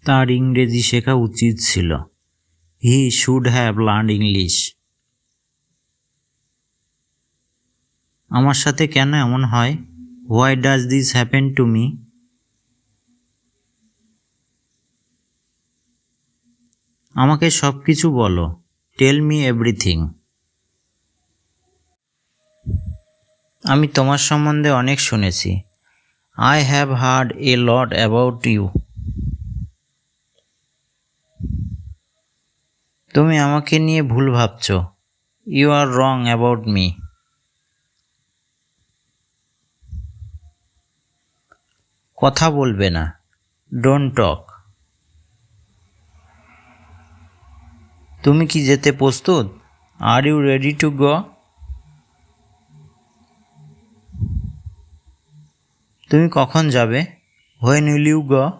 তার ইংরেজি শেখা উচিত ছিল। He should have learned English. আমার সাথে কেন এমন হয়? Why does this happen to me? আমাকে সব কিছু বলো। Tell me everything. আমি তোমার সম্বন্ধে অনেক শুনেছি। I have heard a lot about you. তুমি আমাকে নিয়ে ভুল ভাবছ। You are wrong about me. কথা বলবে না। Don't talk. তুমি কি যেতে প্রস্তুত? Are you ready to go? তুমি কখন যাবে? হোয়েন উইল ইউ গো?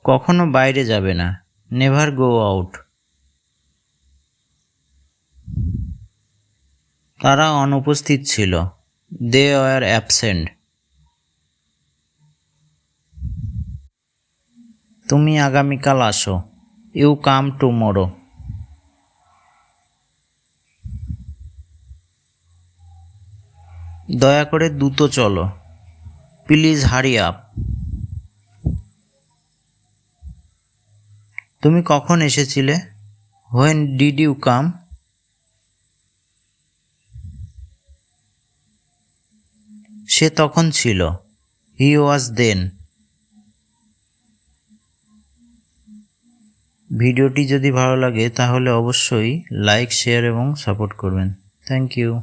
কখনো বাইরে যাবে না। Never go out. তারা অনুপস্থিত ছিল। They were absent. তুমি আগামীকাল আসো। You come tomorrow. দয়া করে দ্রুত চলো। Please hurry up. তুমি কখন এসেছিলে? When did you come? সে তখন ছিল। হি ওয়াজ দেন। ভিডিওটি যদি ভালো লাগে তাহলে অবশ্যই লাইক, শেয়ার এবং সাপোর্ট করবেন। Thank you.